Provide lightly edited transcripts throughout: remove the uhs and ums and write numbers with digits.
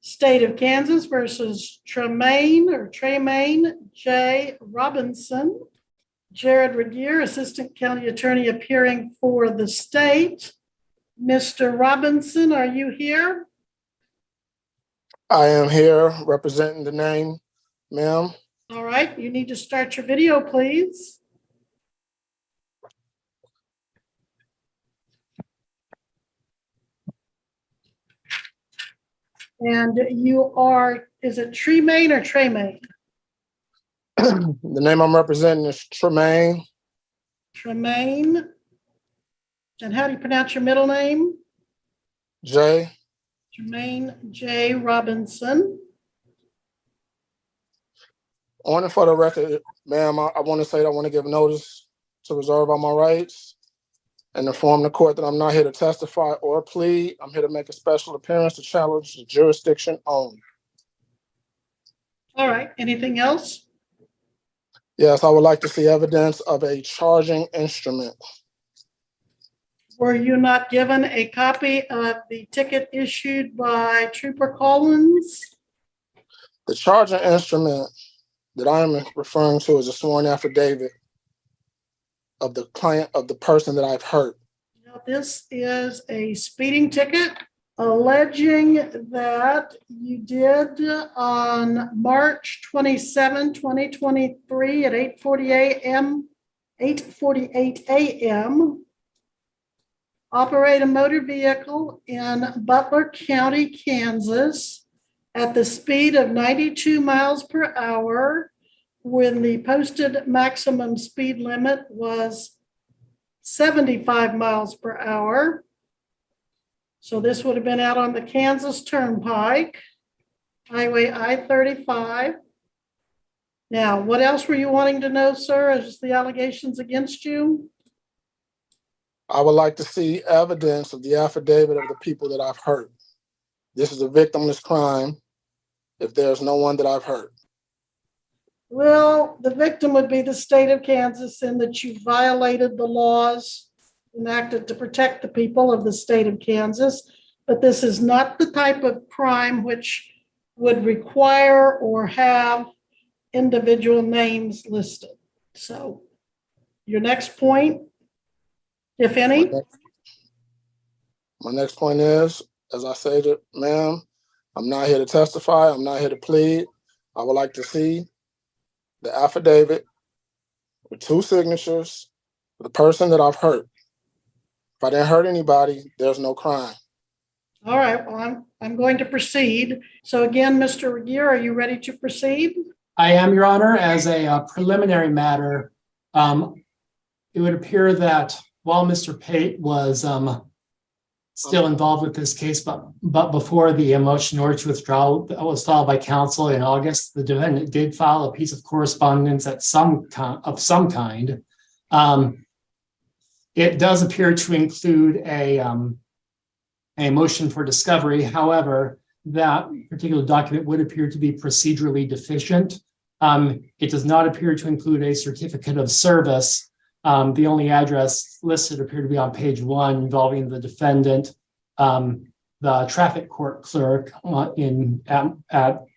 State of Kansas versus Tremaine J. Robinson. Jared Regier, Assistant County Attorney appearing for the state. Mr. Robinson, are you here? I am here representing the name, ma'am. All right, you need to start your video, please. And you are, is it Tremaine or Tremaine? The name I'm representing is Tremaine. Tremaine. And how do you pronounce your middle name? J. Tremaine J. Robinson. On and for the record, ma'am, I want to say that I want to give notice to reserve all my rights and inform the court that I'm not here to testify or plead. I'm here to make a special appearance to challenge the jurisdiction only. All right, anything else? Yes, I would like to see evidence of a charging instrument. Were you not given a copy of the ticket issued by Trooper Collins? The charging instrument that I am referring to is a sworn affidavit of the client, of the person that I've hurt. Now, this is a speeding ticket alleging that you did on March 27, 2023 at 8:48 a.m. operate a motor vehicle in Butler County, Kansas at the speed of 92 miles per hour when the posted maximum speed limit was 75 miles per hour. So this would have been out on the Kansas Turnpike, Highway I-35. Now, what else were you wanting to know, sir, as the allegations against you? I would like to see evidence of the affidavit of the people that I've hurt. This is a victimless crime if there's no one that I've hurt. Well, the victim would be the state of Kansas in that you violated the laws enacted to protect the people of the state of Kansas, but this is not the type of crime which would require or have individual names listed. So your next point, if any? My next point is, as I stated, ma'am, I'm not here to testify. I'm not here to plead. I would like to see the affidavit with 2 signatures for the person that I've hurt. If I didn't hurt anybody, there's no crime. All right, well, I'm going to proceed. So again, Mr. Regier, are you ready to proceed? I am, Your Honor. As a preliminary matter, it would appear that while Mr. Pate was still involved with this case, but before the motion in order to withdraw was filed by counsel in August, the defendant did file a piece of correspondence of some kind. It does appear to include a motion for discovery. However, that particular document would appear to be procedurally deficient. It does not appear to include a certificate of service. The only address listed appeared to be on page 1 involving the defendant, the traffic court clerk at an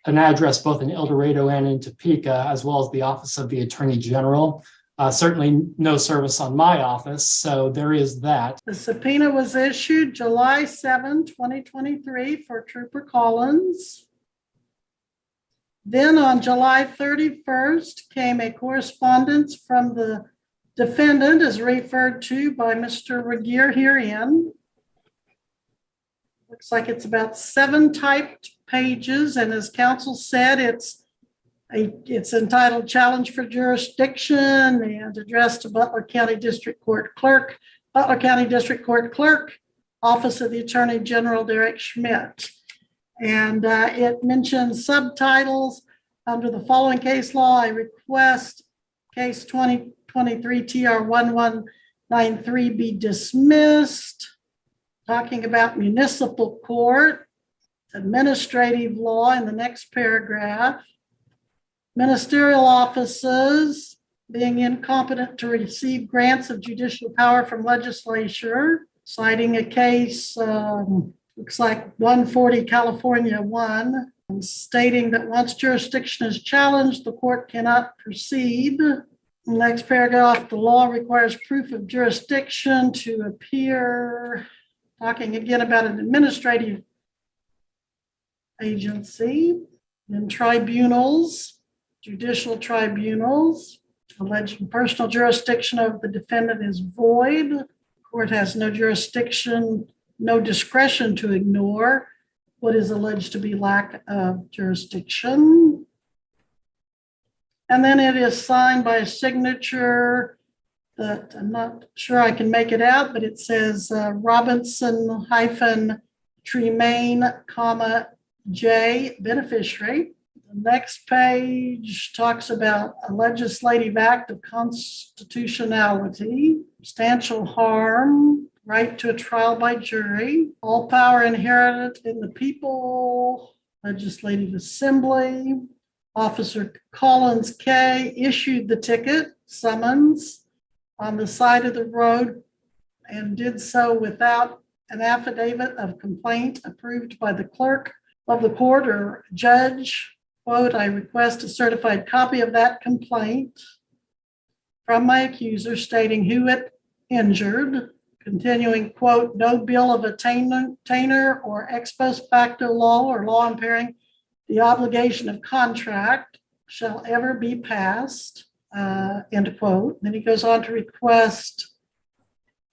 address both in El Dorado and in Topeka, as well as the office of the Attorney General. Certainly no service on my office, so there is that. The subpoena was issued July 7, 2023 for Trooper Collins. Then on July 31st came a correspondence from the defendant as referred to by Mr. Regier herein. Looks like it's about 7 typed pages, and as counsel said, it's entitled Challenge for Jurisdiction and addressed to Butler County District Court Clerk, Office of the Attorney General Derek Schmidt. And it mentions subtitles under the following case law. I request case 2023 TR 1193 be dismissed. Talking about municipal court, administrative law in the next paragraph. Ministerial offices being incompetent to receive grants of judicial power from legislature, citing a case looks like 140 California 1, stating that once jurisdiction is challenged, the court cannot proceed. Next paragraph, the law requires proof of jurisdiction to appear, talking again about an administrative agency. And tribunals, judicial tribunals, alleged personal jurisdiction of the defendant is void. The court has no jurisdiction, no discretion to ignore what is alleged to be lack of jurisdiction. And then it is signed by a signature that I'm not sure I can make it out, but it says Robinson-Tremaine, J, beneficiary. The next page talks about a legislative act of constitutionality, substantial harm, right to a trial by jury, all power inherent in the people, legislative assembly. Officer Collins K issued the ticket summons on the side of the road and did so without an affidavit of complaint approved by the clerk of the court or judge. Quote, I request a certified copy of that complaint from my accuser stating who it injured. Continuing, quote, no bill of attainder or ex post facto law or law impairing the obligation of contract shall ever be passed, end quote. Then he goes on to request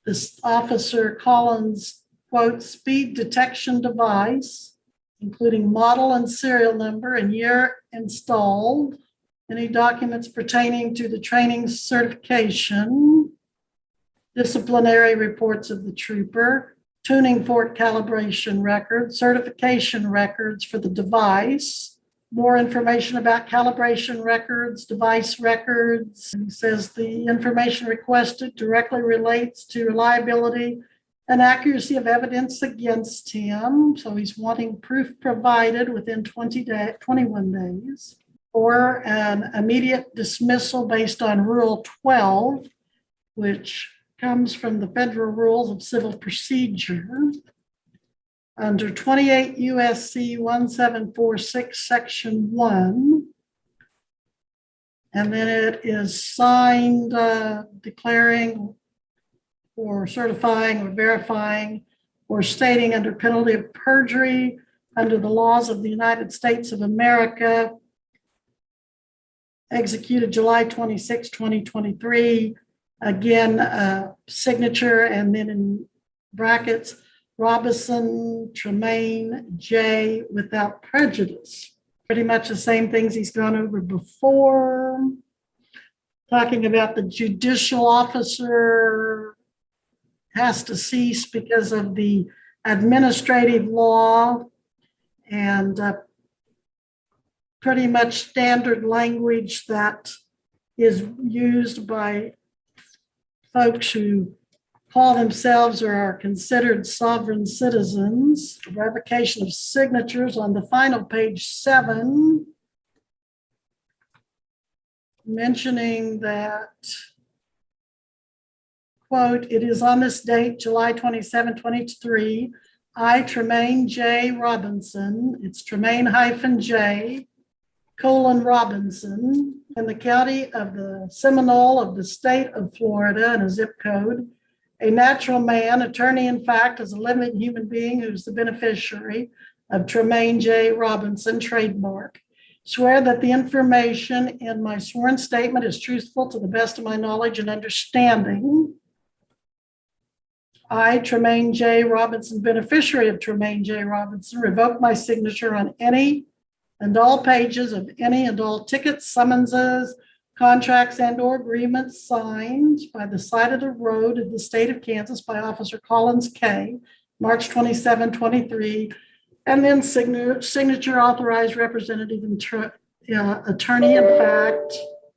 this Officer Collins, quote, speed detection device, including model and serial number and year installed, any documents pertaining to the training certification, disciplinary reports of the trooper, tuning fork calibration records, certification records for the device, more information about calibration records, device records. And he says the information requested directly relates to reliability and accuracy of evidence against him. So he's wanting proof provided within 21 days, or an immediate dismissal based on Rule 12, which comes from the Federal Rules of Civil Procedure. Under 28 USC 1746, Section 1. And then it is signed declaring or certifying or verifying or stating under penalty of perjury under the laws of the United States of America, executed July 26, 2023. Again, signature, and then in brackets, Robinson, Tremaine, J, without prejudice. Pretty much the same things he's gone over before. Talking about the judicial officer has to cease because of the administrative law, and pretty much standard language that is used by folks who call themselves or are considered sovereign citizens. Revocation of signatures on the final page 7, mentioning that, quote, it is on this date, July 27, 2023, I, Tremaine J. Robinson, it's Tremaine-J, Robinson, in the county of the Seminole of the state of Florida and a zip code, a natural man, attorney in fact, as a living human being who's the beneficiary of Tremaine J. Robinson trademark. Swear that the information in my sworn statement is truthful to the best of my knowledge and understanding. I, Tremaine J. Robinson, beneficiary of Tremaine J. Robinson, revoke my signature on any and all pages of any and all tickets, summonses, contracts, and or agreements signed by the side of the road in the state of Kansas by Officer Collins K, March 27, 23, and then signature authorized representative attorney in fact.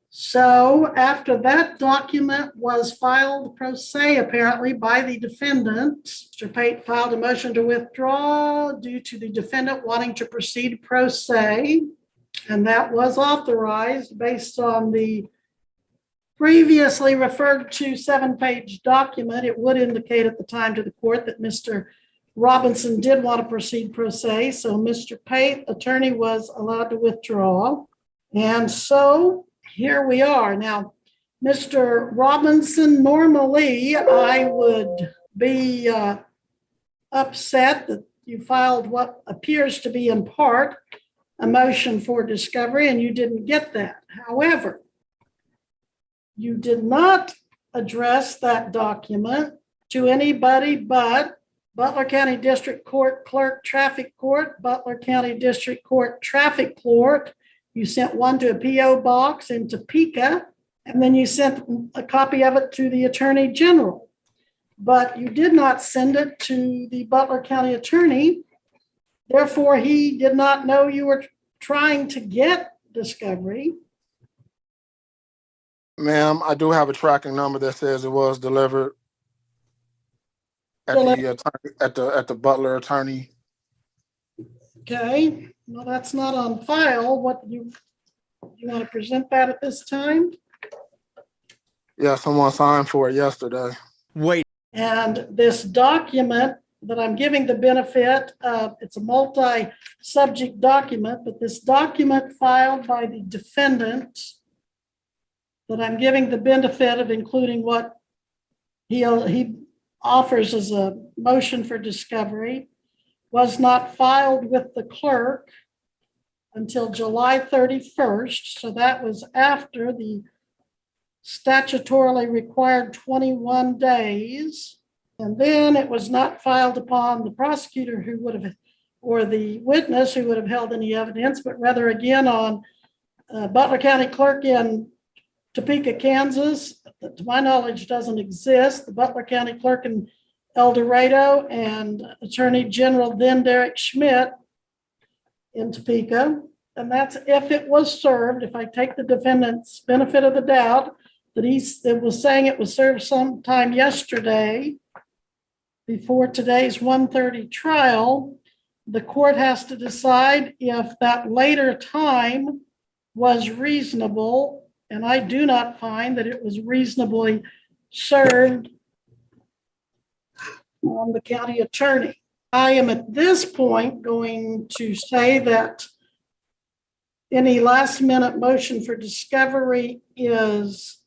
So after that document was filed pro se, apparently by the defendant, Mr. Pate filed a motion to withdraw due to the defendant wanting to proceed pro se. And that was authorized based on the previously referred to 7-page document. It would indicate at the time to the court that Mr. Robinson did want to proceed pro se, so Mr. Pate, attorney, was allowed to withdraw. And so here we are. Now, Mr. Robinson, normally I would be upset that you filed what appears to be in part a motion for discovery and you didn't get that. However, you did not address that document to anybody but Butler County District Court Clerk, Traffic Court, Butler County District Court Traffic Court. You sent one to a PO box in Topeka, and then you sent a copy of it to the Attorney General. But you did not send it to the Butler County Attorney. Therefore, he did not know you were trying to get discovery. Ma'am, I do have a tracking number that says it was delivered at the Butler attorney. Okay, well, that's not on file. What you want to present that at this time? Yeah, someone signed for it yesterday. Wait. And this document that I'm giving the benefit of, it's a multi-subject document, but this document filed by the defendant that I'm giving the benefit of including what he offers as a motion for discovery was not filed with the clerk until July 31st. So that was after the statutorily required 21 days. And then it was not filed upon the prosecutor who would have, or the witness who would have held any evidence, but rather again on Butler County Clerk in Topeka, Kansas, that to my knowledge doesn't exist, the Butler County Clerk in El Dorado, and Attorney General then Derek Schmidt in Topeka. And that's if it was served, if I take the defendant's benefit of the doubt, that it was saying it was served sometime yesterday before today's 1:30 trial, the court has to decide if that later time was reasonable. And I do not find that it was reasonably served on the county attorney. I am at this point going to say that any last minute motion for discovery is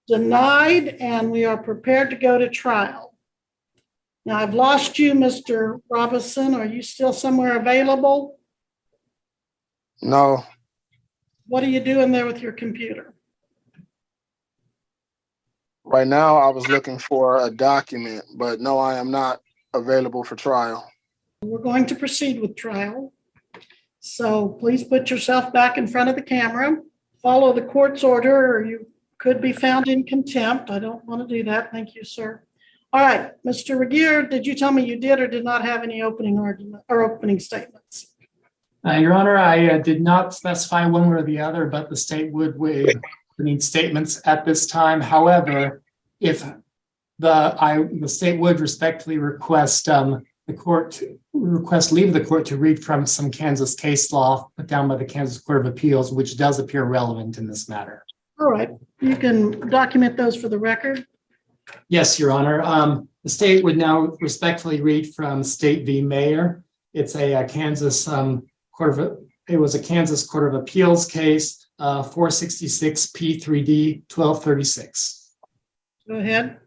denied and we are prepared to go to trial. Now I've lost you, Mr. Robinson. Are you still somewhere available? No. What are you doing there with your computer? Right now, I was looking for a document, but no, I am not available for trial. We're going to proceed with trial. So please put yourself back in front of the camera. Follow the court's order or you could be found in contempt. I don't want to do that. Thank you, sir. All right, Mr. Regier, did you tell me you did or did not have any opening argument or opening statements? Your Honor, I did not specify one way or the other, but the state would waive the statements at this time. However, if the state would respectfully request leave the court to read from some Kansas case law put down by the Kansas Court of Appeals, which does appear relevant in this matter. All right, you can document those for the record. Yes, Your Honor. The state would now respectfully read from State v. Mayor. It's a Kansas it was a Kansas Court of Appeals case, 466 P3D 1236. Go ahead.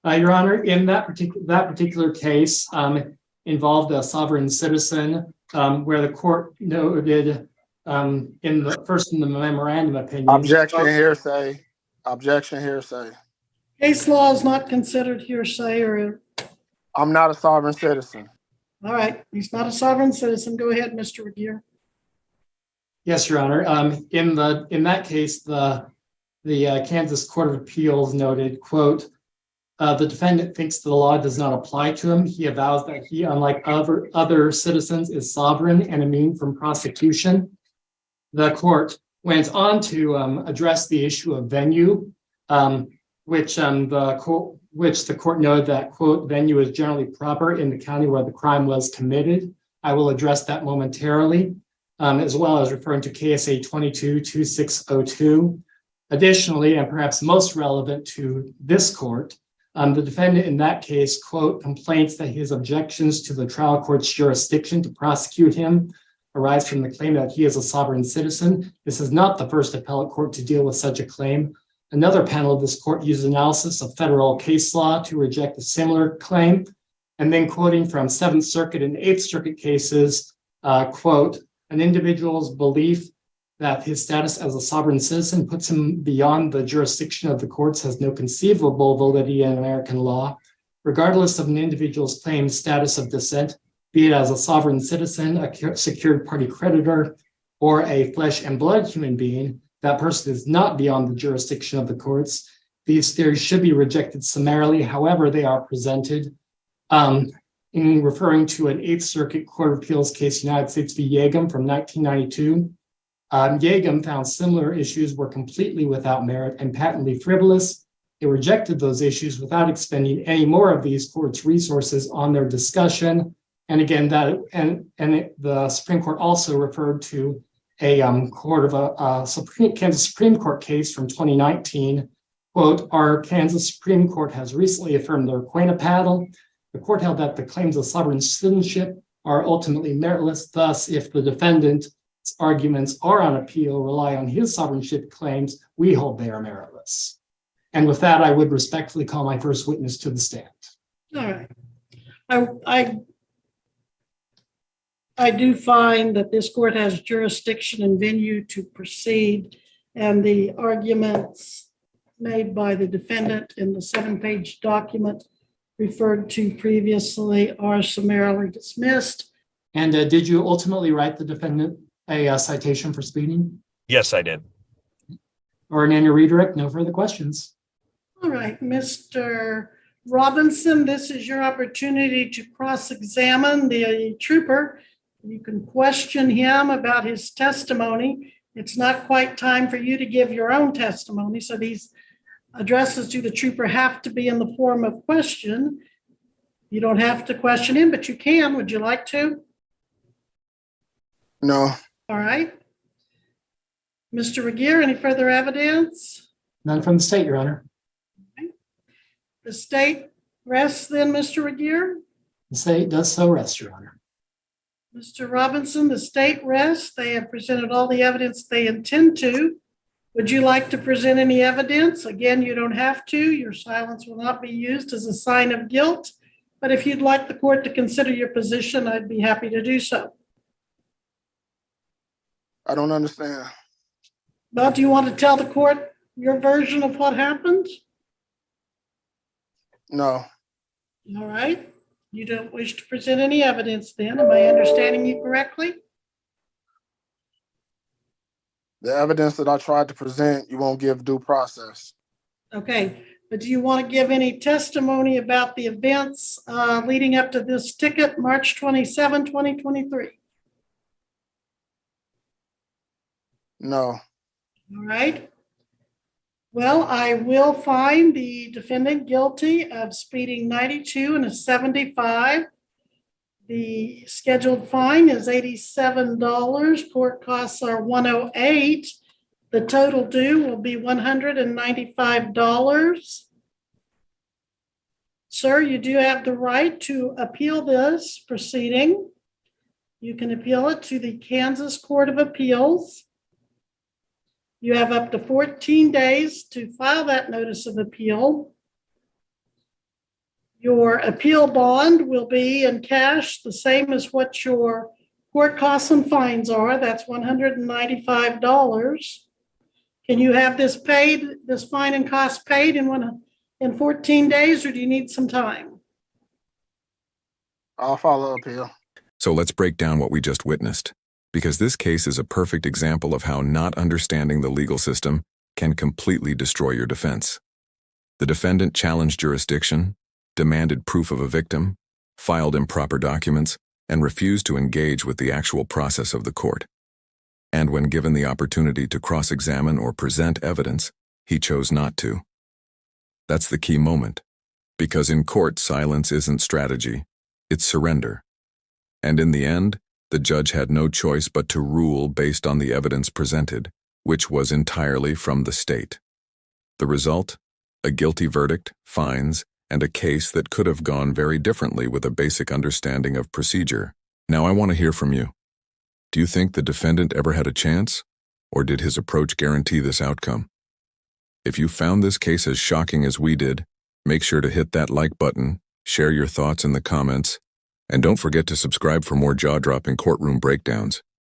Your Honor, in that particular case involved a sovereign citizen where the court noted in the memorandum opinion. Objection hearsay. Objection hearsay. Case law is not considered hearsay or. I'm not a sovereign citizen. All right, he's not a sovereign citizen. Go ahead, Mr. Regier. Yes, Your Honor. In that case, the Kansas Court of Appeals noted, quote, the defendant thinks the law does not apply to him. He avows that he, unlike other citizens, is sovereign and immune from prosecution. The court went on to address the issue of venue, which the court noted that, quote, venue is generally proper in the county where the crime was committed. I will address that momentarily, as well as referring to KSA 22-2602. Additionally, and perhaps most relevant to this court, The defendant in that case, quote, complains that his objections to the trial court's jurisdiction to prosecute him arise from the claim that he is a sovereign citizen. This is not the first appellate court to deal with such a claim. Another panel of this court used analysis of federal case law to reject a similar claim. And then quoting from Seventh Circuit and Eighth Circuit cases, quote, an individual's belief that his status as a sovereign citizen puts him beyond the jurisdiction of the courts has no conceivable validity in American law, regardless of an individual's claimed status of descent, be it as a sovereign citizen, a secured party creditor, or a flesh and blood human being. That person is not beyond the jurisdiction of the courts. These theories should be rejected summarily, however they are presented. In referring to an Eighth Circuit Court of Appeals case, United States v. Yagam from 1992, Yagam found similar issues were completely without merit and patently frivolous. It rejected those issues without expending any more of these courts' resources on their discussion. And again, the Supreme Court also referred to a Kansas Supreme Court case from 2019. Quote, our Kansas Supreme Court has recently affirmed the Requena panel. The court held that the claims of sovereign citizenship are ultimately meritless. Thus, if the defendant's arguments are on appeal, rely on his sovereignship claims, we hold they are meritless. And with that, I would respectfully call my first witness to the stand. All right. I do find that this court has jurisdiction and venue to proceed, and the arguments made by the defendant in the 7-page document referred to previously are summarily dismissed. And did you ultimately write the defendant a citation for speeding? Yes, I did. Or an annual redirect? No further questions. All right, Mr. Robinson, this is your opportunity to cross-examine the trooper. You can question him about his testimony. It's not quite time for you to give your own testimony, so these addresses to the trooper have to be in the form of question. You don't have to question him, but you can. Would you like to? No. All right. Mr. Regier, any further evidence? None from the state, Your Honor. Okay. The state rests then, Mr. Regier? The state does so rest, Your Honor. Mr. Robinson, the state rests. They have presented all the evidence they intend to. Would you like to present any evidence? Again, you don't have to. Your silence will not be used as a sign of guilt. But if you'd like the court to consider your position, I'd be happy to do so. I don't understand. Well, do you want to tell the court your version of what happened? No. All right. You don't wish to present any evidence then. Am I understanding you correctly? The evidence that I tried to present, you won't give due process. Okay. But do you want to give any testimony about the events leading up to this ticket, March 27, 2023? No. All right. Well, I will find the defendant guilty of speeding 92 and a 75. The scheduled fine is $87. Court costs are $108. The total due will be $195. Sir, you do have the right to appeal this proceeding. You can appeal it to the Kansas Court of Appeals. You have up to 14 days to file that notice of appeal. Your appeal bond will be in cash, the same as what your court costs and fines are. That's $195. Can you have this paid, this fine and cost paid in 14 days, or do you need some time? I'll follow appeal. So let's break down what we just witnessed, because this case is a perfect example of how not understanding the legal system can completely destroy your defense. The defendant challenged jurisdiction, demanded proof of a victim, filed improper documents, and refused to engage with the actual process of the court. And when given the opportunity to cross-examine or present evidence, he chose not to. That's the key moment, because in court, silence isn't strategy, it's surrender. And in the end, the judge had no choice but to rule based on the evidence presented, which was entirely from the state. The result? A guilty verdict, fines, and a case that could have gone very differently with a basic understanding of procedure. Now I want to hear from you. Do you think the defendant ever had a chance, or did his approach guarantee this outcome? If you found this case as shocking as we did, make sure to hit that like button, share your thoughts in the comments, and don't forget to subscribe for more jaw-dropping courtroom breakdowns.